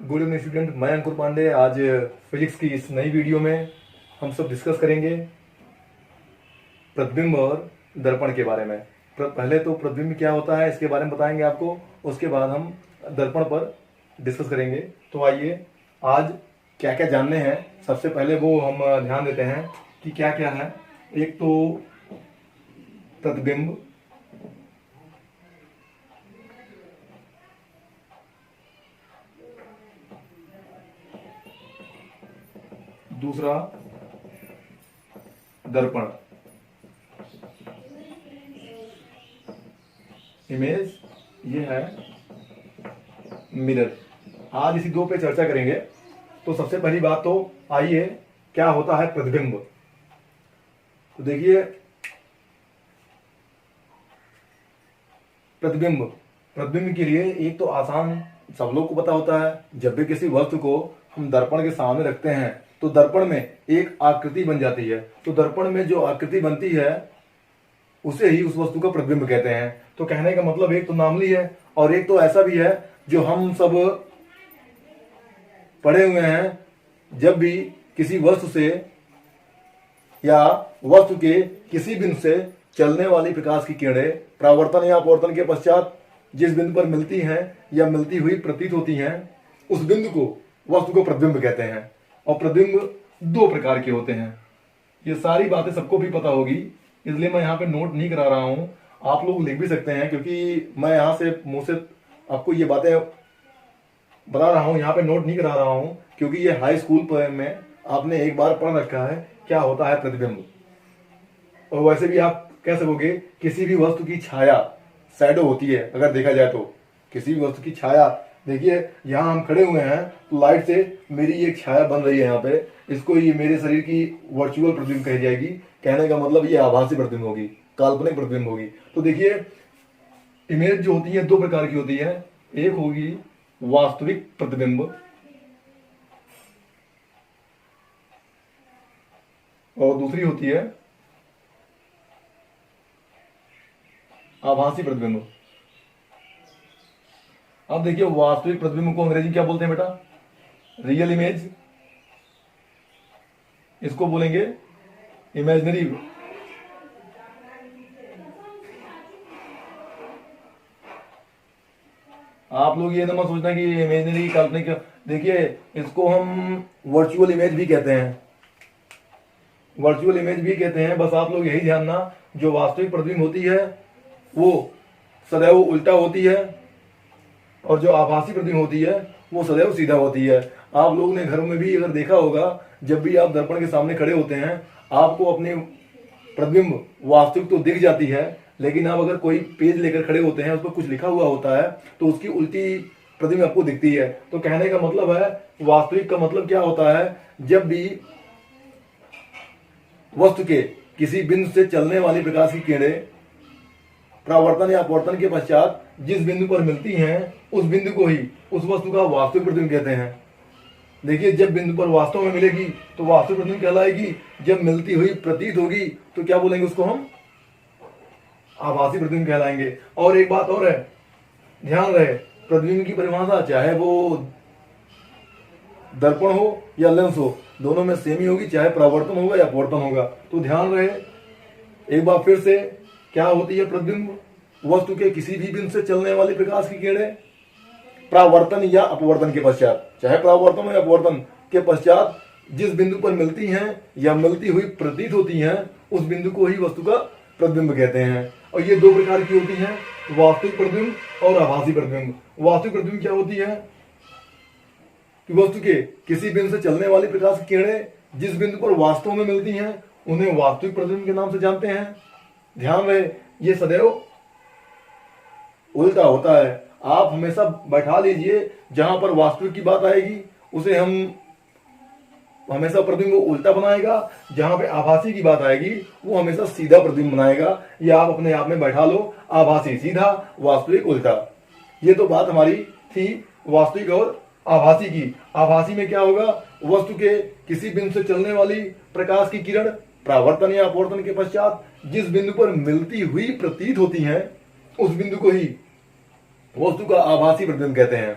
Good evening student, मैं अंकुर पांडे। आज physics की इस नई वीडियो में हम सब डिस्कस करेंगे प्रतिबिंब और दर्पण के बारे में। पहले तो प्रतिबिंब क्या होता है इसके बारे में बताएंगे आपको, उसके बाद हम दर्पण पर डिस्कस करेंगे। तो आइए आज क्या क्या जानने हैं, सबसे पहले वो हम ध्यान देते हैं कि क्या क्या है। एक तो प्रतिबिंब, दूसरा दर्पण, इमेज, ये है मिरर। आज इसी दो पे चर्चा करेंगे। तो सबसे पहली बात तो आइए क्या होता है प्रतिबिंब। तो देखिए प्रतिबिंब के लिए एक तो आसान, सब लोग को पता होता है, जब भी किसी वस्तु को हम दर्पण के सामने रखते हैं तो दर्पण में एक आकृति बन जाती है। तो दर्पण में जो आकृति बनती है उसे ही उस वस्तु का प्रतिबिंब कहते हैं। तो कहने का मतलब एक तो नामली है और एक तो ऐसा भी है जो हम सब पढ़े हुए हैं। जब भी किसी वस्तु से या वस्तु के किसी बिंदु से चलने वाली प्रकाश की किरणें परावर्तन या अपवर्तन के पश्चात जिस बिंदु पर मिलती हैं या मिलती हुई प्रतीत होती हैं, उस बिंदु को वस्तु को प्रतिबिंब कहते हैं। और प्रतिबिंब दो प्रकार के होते हैं। ये सारी बातें सबको भी पता होगी, इसलिए मैं यहाँ पे नोट नहीं करा रहा हूँ। आप लोग लिख भी सकते हैं, क्योंकि मैं यहाँ से मुंह से आपको ये बातें बता रहा हूँ, यहाँ पे नोट नहीं करा रहा हूँ, क्योंकि ये हाई स्कूल में आपने एक बार पढ़ रखा है क्या होता है प्रतिबिंब। और वैसे भी आप कह सकोगे किसी भी वस्तु की छाया, शैडो होती है। अगर देखा जाए तो किसी भी वस्तु की छाया, देखिए यहाँ हम खड़े हुए हैं तो लाइट से मेरी एक छाया बन रही है यहाँ पे, इसको ये मेरे शरीर की वर्चुअल प्रतिबिंब कही जाएगी। कहने का मतलब ये आभासी प्रतिबिंब होगी, काल्पनिक प्रतिबिंब होगी। तो देखिए इमेज जो होती है दो प्रकार की होती है। एक होगी वास्तविक प्रतिबिंब और दूसरी होती है आभासी प्रतिबिंब। अब देखिए वास्तविक प्रतिबिंब को अंग्रेजी क्या बोलते हैं बेटा? Real image. इसको बोलेंगे इमेजिनरी। आप लोग ये ना मत सोचना कि इमेजिनरी काल्पनिक। देखिए इसको हम वर्चुअल इमेज भी कहते हैं, वर्चुअल इमेज भी कहते हैं। बस आप लोग यही ध्यान, जो वास्तविक प्रतिबिंब होती है वो सदैव उल्टा होती है और जो आभासी प्रतिबिंब होती है वो सदैव सीधा होती है। आप लोगों ने घरों में भी अगर देखा होगा, जब भी आप दर्पण के सामने खड़े होते हैं आपको अपनी प्रतिबिंब वास्तविक तो दिख जाती है, लेकिन आप अगर कोई पेज लेकर खड़े होते हैं उस पर कुछ लिखा हुआ होता है तो उसकी उल्टी प्रतिबिंब आपको दिखती है। तो कहने का मतलब है वास्तविक का मतलब क्या होता है? जब भी वस्तु के किसी बिंदु से चलने वाली प्रकाश की किरणें परावर्तन या अपवर्तन के पश्चात जिस बिंदु पर मिलती हैं उस बिंदु को ही उस वस्तु का वास्तविक प्रतिबिंब कहते हैं। देखिए जब बिंदु पर वास्तव में मिलेगी तो वास्तविक प्रतिबिंब कहलाएगी। जब मिलती हुई प्रतीत होगी तो क्या बोलेंगे? उसको हम आभासी प्रतिबिंब कहलाएंगे। और एक बात और है, ध्यान रहे, प्रतिबिंब की परिभाषा चाहे वो दर्पण हो या लेंस हो, दोनों में सेम ही होगी, चाहे परावर्तन होगा या अपवर्तन होगा। तो ध्यान रहे एक बार फिर से, क्या होती है प्रतिबिंब? वस्तु के किसी भी बिंदु से चलने वाली प्रकाश की किरणें परावर्तन या अपवर्तन के पश्चात, चाहे परावर्तन या अपवर्तन के पश्चात जिस बिंदु पर मिलती हैं या मिलती हुई प्रतीत होती हैं उस बिंदु को ही वस्तु का प्रतिबिंब कहते हैं। और ये दो प्रकार की होती हैं, वास्तविक प्रतिबिंब और आभासी प्रतिबिंब। वास्तविक प्रतिबिंब क्या होती है कि वस्तु के किसी बिंदु से चलने वाली प्रकाश की किरणें जिस बिंदु पर वास्तव में मिलती हैं उन्हें वास्तविक प्रतिबिंब के नाम से जानते हैं। ध्यान रहे ये सदैव उल्टा होता है। आप हमेशा बैठा लीजिए, जहां पर वास्तविक की बात आएगी उसे हम हमेशा प्रतिबिंब को उल्टा बनाएगा, जहां पे आभासी की बात आएगी वो हमेशा सीधा प्रतिबिंब बनाएगा। ये आप अपने आप में बैठा लो, आभासी सीधा, वास्तविक उल्टा। ये तो बात हमारी थी वास्तविक और आभासी की। आभासी में क्या होगा? वस्तु के किसी बिंदु से चलने वाली प्रकाश की किरण परावर्तन या अपवर्तन के पश्चात जिस बिंदु पर मिलती हुई प्रतीत होती हैं उस बिंदु को ही वस्तु का आभासी प्रतिबिंब कहते हैं।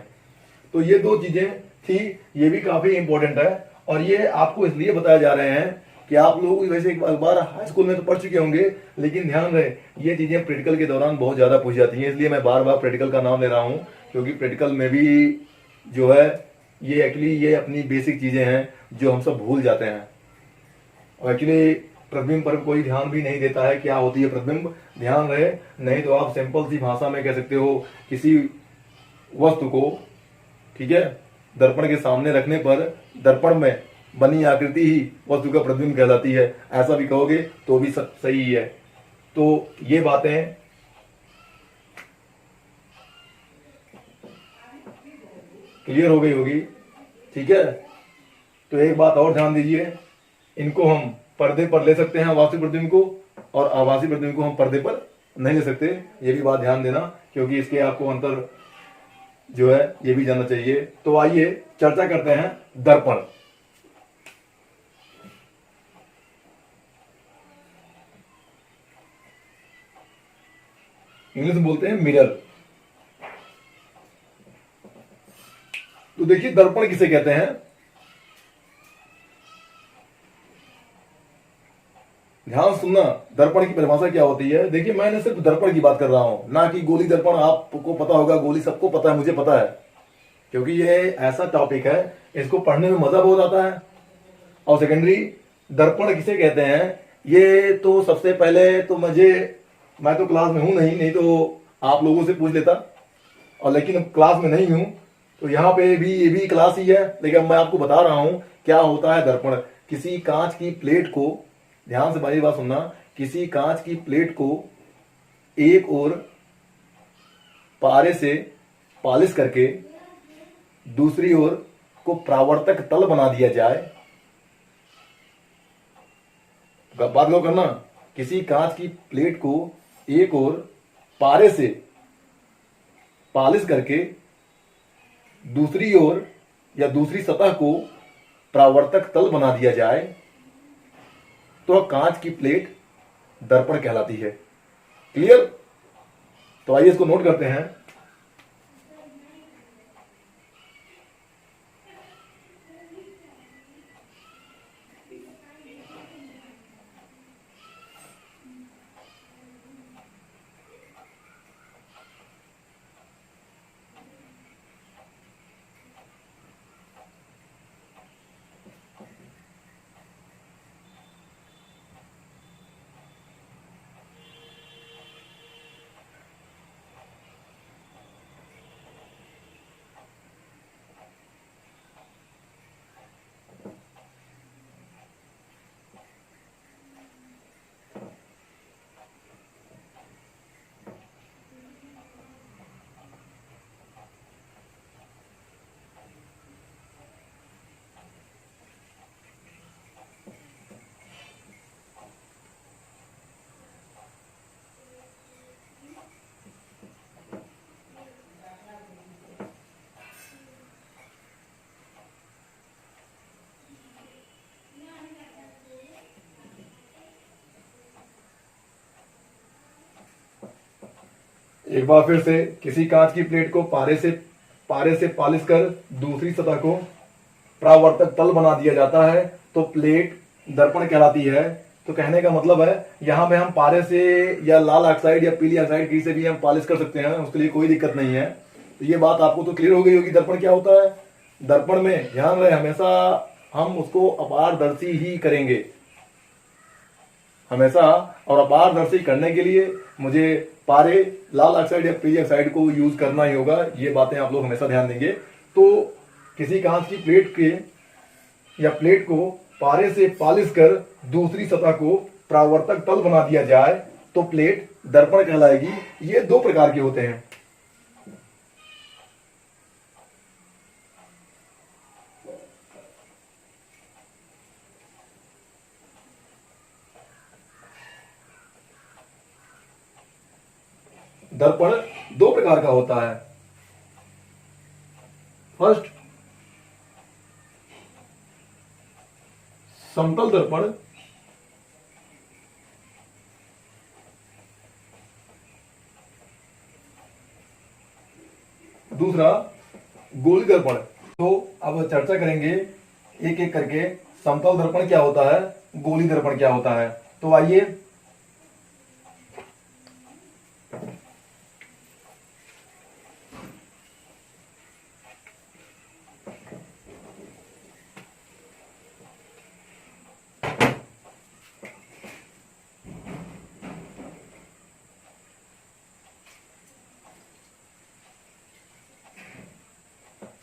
तो ये दो चीजें थी, ये भी काफी इंपॉर्टेंट है। और ये आपको इसलिए बताया जा रहे हैं कि आप लोग वैसे एक बार हाई स्कूल में तो पढ़ चुके होंगे, लेकिन ध्यान रहे ये चीजें प्रैक्टिकल के दौरान बहुत ज्यादा पूछी जाती हैं, इसलिए मैं बार बार प्रैक्टिकल का नाम ले रहा हूं, क्योंकि प्रैक्टिकल में भी जो है ये एक्चुअली ये अपनी बेसिक चीजें हैं जो हम सब भूल जाते हैं। और एक्चुअली प्रतिबिंब पर कोई ध्यान भी नहीं देता है क्या होती है प्रतिबिंब, ध्यान रहे। नहीं तो आप सिंपल सी भाषा में कह सकते हो किसी वस्तु को, ठीक है, दर्पण के सामने रखने पर दर्पण में बनी आकृति ही वस्तु का प्रतिबिंब कहलाती है, ऐसा भी कहोगे तो भी सही है। तो ये बातें क्लियर हो गई होगी, ठीक है। तो एक बात और ध्यान दीजिए, इनको हम पर्दे पर ले सकते हैं वास्तविक प्रतिबिंब को, और आभासी प्रतिबिंब को हम पर्दे पर नहीं ले सकते, ये भी बात ध्यान देना, क्योंकि इसके आपको अंतर जो है ये भी जानना चाहिए। तो आइए चर्चा करते हैं दर्पण। इंग्लिश में बोलते हैं मिरर। तो देखिए दर्पण किसे कहते हैं, ध्यान सुनना, दर्पण की परिभाषा क्या होती है। देखिए मैंने सिर्फ दर्पण की बात कर रहा हूं, ना कि गोली दर्पण। आपको पता होगा गोली, सबको पता है, मुझे पता है, क्योंकि ये ऐसा टॉपिक है इसको पढ़ने में मजा बहुत आता है। और सेकेंडरी दर्पण किसे कहते हैं, ये तो सबसे पहले तो मैं तो क्लास में हूं नहीं तो आप लोगों से पूछ लेता, और लेकिन अब क्लास में नहीं हूं तो यहाँ पे भी ये भी क्लास ही है, लेकिन मैं आपको बता रहा हूं क्या होता है दर्पण। किसी कांच की प्लेट को, ध्यान से मेरी बात सुनना, किसी कांच की प्लेट को एक और पारे से पॉलिश करके दूसरी ओर को परावर्तक तल बना दिया जाए। बात लो करना, किसी कांच की प्लेट को एक और पारे से पॉलिश करके दूसरी ओर या दूसरी सतह को परावर्तक तल बना दिया जाए तो कांच की प्लेट दर्पण कहलाती है। क्लियर? तो आइए इसको नोट करते हैं। एक बार फिर से, किसी कांच की प्लेट को पारे से पॉलिश कर दूसरी सतह को परावर्तक तल बना दिया जाता है तो प्लेट दर्पण कहलाती है। तो कहने का मतलब है यहां पे हम पारे से या लाल ऑक्साइड या पीली ऑक्साइड की से भी हम पॉलिश कर सकते हैं, उसके लिए कोई दिक्कत नहीं है। तो ये बात आपको तो क्लियर हो गई होगी दर्पण क्या होता है। दर्पण में ध्यान रहे हमेशा हम उसको अपारदर्शी ही करेंगे हमेशा, और अपारदर्शी करने के लिए मुझे पारे, लाल ऑक्साइड या पीली ऑक्साइड को यूज करना ही होगा। ये बातें आप लोग हमेशा ध्यान देंगे। तो किसी कांच की प्लेट के या प्लेट को पारे से पॉलिश कर दूसरी सतह को परावर्तक तल बना दिया जाए तो प्लेट दर्पण कहलाएगी। ये दो प्रकार के होते हैं। दर्पण दो प्रकार का होता है। फर्स्ट, समतल दर्पण, दूसरा गोली दर्पण। तो अब चर्चा करेंगे एक एक करके, समतल दर्पण क्या होता है, गोली दर्पण क्या होता है। तो आइए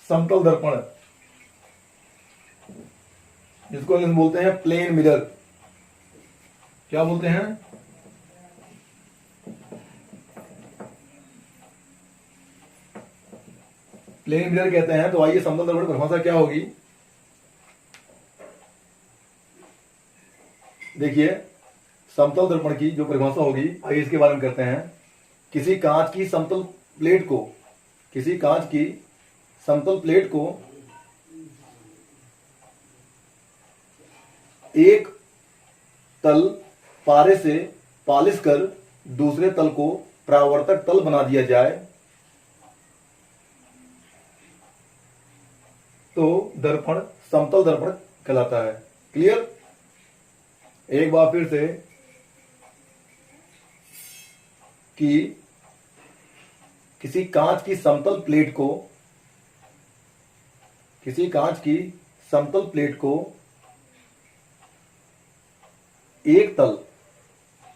समतल दर्पण, जिसको इंग्लिश में बोलते हैं प्लेन मिरर। क्या बोलते हैं? प्लेन मिरर कहते हैं। तो आइए समतल दर्पण की परिभाषा क्या होगी। देखिए समतल दर्पण की जो परिभाषा होगी, आइए इसके बारे में करते हैं। किसी कांच की समतल प्लेट को, किसी कांच की समतल प्लेट को एक तल पारे से पालिश कर दूसरे तल को परावर्तक तल बना दिया जाए तो दर्पण समतल दर्पण कहलाता है। क्लियर? एक बार फिर से कि किसी कांच की समतल प्लेट को, किसी कांच की समतल प्लेट को एक तल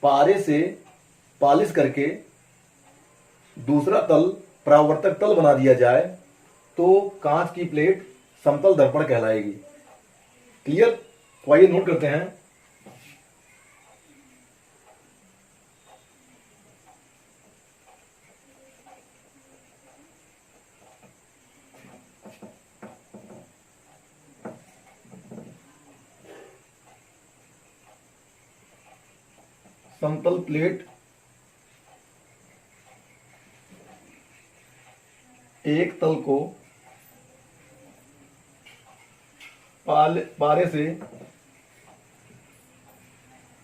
पारे से पालिश करके दूसरा तल परावर्तक तल बना दिया जाए तो कांच की प्लेट समतल दर्पण कहलाएगी। क्लियर? तो आइए नोट करते हैं। समतल प्लेट एक तल को पारे से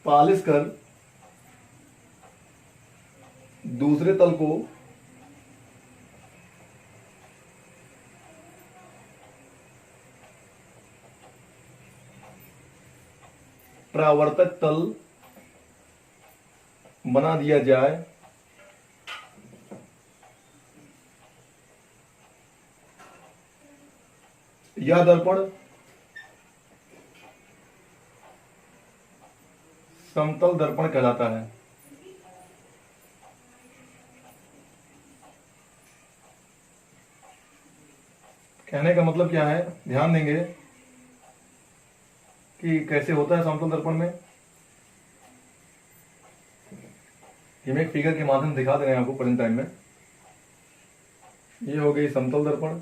पालिश कर दूसरे तल को परावर्तक तल बना दिया जाए यह दर्पण समतल दर्पण कहलाता है। कहने का मतलब क्या है, ध्यान देंगे कि कैसे होता है समतल दर्पण में। हम एक फिगर के माध्यम से दिखा दे रहे हैं आपको प्रेजेंट टाइम में। ये हो गई समतल दर्पण।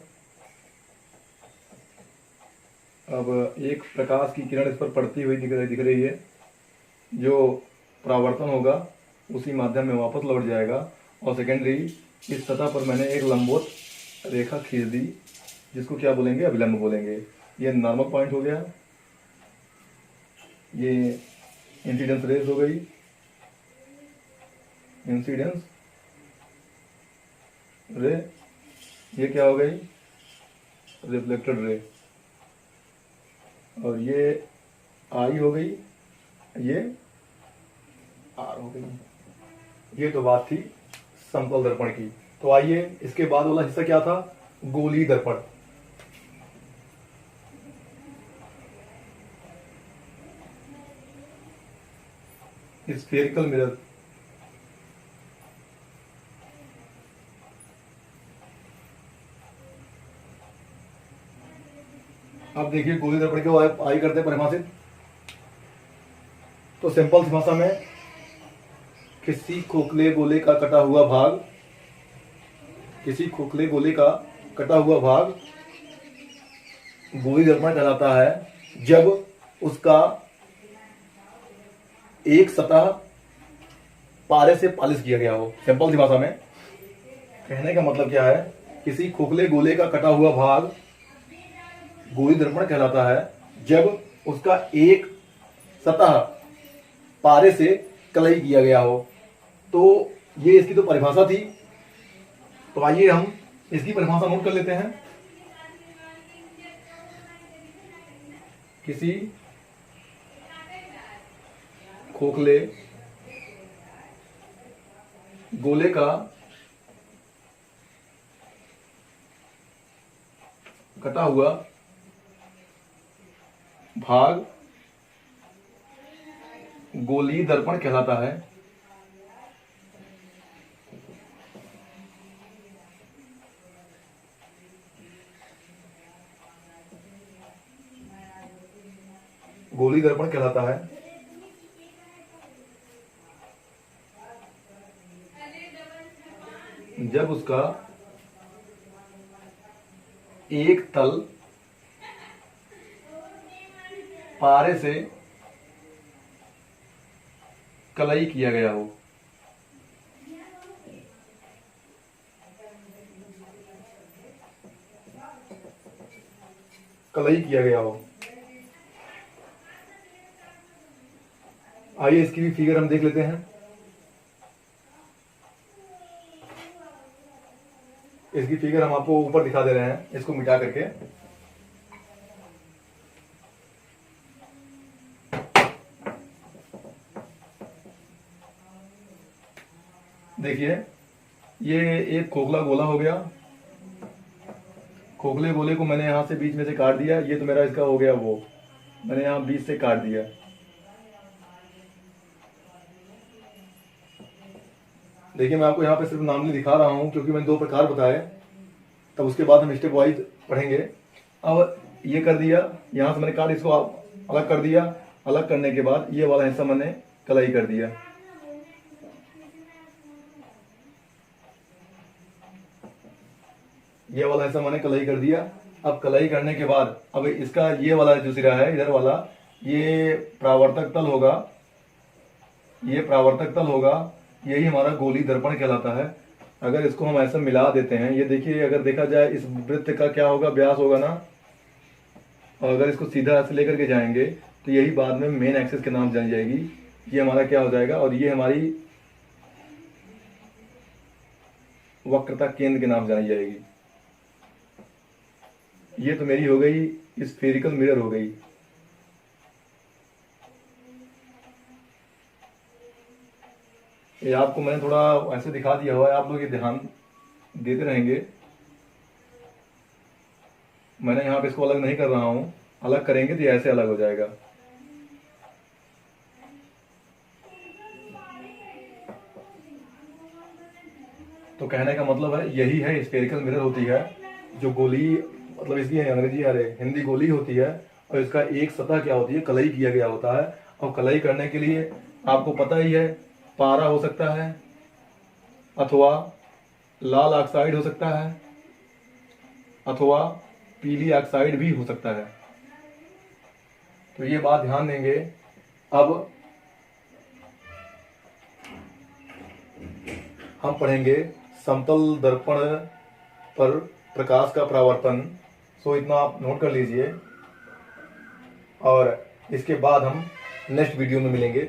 अब एक प्रकाश की किरण इस पर पड़ती हुई दिख रही है, जो परावर्तन होगा उसी माध्यम में वापस लौट जाएगा। और सेकेंडरी इस सतह पर मैंने एक लंबवत रेखा खींच दी, जिसको क्या बोलेंगे, अभिलंब बोलेंगे। ये नॉर्मल पॉइंट हो गया, ये इंसिडेंस रेज हो गई, इंसिडेंस रे, ये क्या हो गई, रिफ्लेक्टेड रे, और ये आई हो गई, ये आर हो गई। ये तो बात थी समतल दर्पण की। तो आइए इसके बाद वाला हिस्सा क्या था, गोलीय दर्पण। Spherical mirror. अब देखिए गोलीय दर्पण क्यों आई करते हैं परिभाषित। तो सिंपल भाषा में किसी खोखले गोले का कटा हुआ भाग, किसी खोखले गोले का कटा हुआ भाग गोलीय दर्पण कहलाता है जब उसका एक सतह पारे से पालिश किया गया हो। सिंपल सी भाषा में कहने का मतलब क्या है, किसी खोखले गोले का कटा हुआ भाग गोलीय दर्पण कहलाता है जब उसका एक सतह पारे से कलई किया गया हो। तो ये इसकी तो परिभाषा थी। तो आइए हम इसकी परिभाषा नोट कर लेते हैं। किसी खोखले गोले का कटा हुआ भाग गोलीय दर्पण कहलाता है। गोलीय दर्पण कहलाता है। जब उसका एक तल पारे से कलई किया गया हो। कलई किया गया हो। आइए इसकी भी फिगर हम देख लेते हैं। इसकी फिगर हम आपको ऊपर दिखा दे रहे हैं, इसको मिटा करके। देखिए, ये एक खोखला गोला हो गया। खोखले गोले को मैंने यहां से बीच में से काट दिया। ये तो मेरा इसका हो गया, वो मैंने यहां बीच से काट दिया। देखिए, मैं आपको यहाँ पे सिर्फ नामली दिखा रहा हूँ क्योंकि मैंने दो प्रकार बताए, तब उसके बाद हम स्टेप वाइज पढ़ेंगे। अब ये कर दिया, यहाँ से मैंने काट इसको अलग कर दिया। अलग करने के बाद ये वाला हिस्सा मैंने कलाई कर दिया। ये वाला हिस्सा मैंने कलाई कर दिया। अब कलाई करने के बाद अब इसका ये वाला जो सिरा है इधर वाला, ये परावर्तक तल होगा। ये परावर्तक तल होगा, यही हमारा गोलीय दर्पण कहलाता है। अगर इसको हम ऐसा मिला देते हैं, ये देखिए, अगर देखा जाए इस वृत्त का क्या होगा, व्यास होगा ना। और अगर इसको सीधा ऐसे लेकर के जाएंगे तो यही बाद में मेन एक्सिस के नाम जानी जाएगी। ये हमारा क्या हो जाएगा, और ये हमारी वक्रता केंद्र के नाम जानी जाएगी। ये तो मेरी हो गई स्फेरिकल मिरर हो गई। ये आपको मैंने थोड़ा ऐसे दिखा दिया हुआ है, आप लोग ये ध्यान देते रहेंगे। मैंने यहाँ पे इसको अलग नहीं कर रहा हूं, अलग करेंगे तो ये ऐसे अलग हो जाएगा। तो कहने का मतलब है यही है स्फेरिकल मिरर होती है, जो गोली मतलब इसकी अंग्रेजी अरे हिंदी गोली होती है। और इसका एक सतह क्या होती है, कलई किया गया होता है। और कलई करने के लिए आपको पता ही है, पारा हो सकता है अथवा लाल ऑक्साइड हो सकता है अथवा पीली ऑक्साइड भी हो सकता है। तो ये बात ध्यान देंगे। अब हम पढ़ेंगे समतल दर्पण पर प्रकाश का परावर्तन। सो इतना आप नोट कर लीजिए, और इसके बाद हम नेक्स्ट वीडियो में मिलेंगे।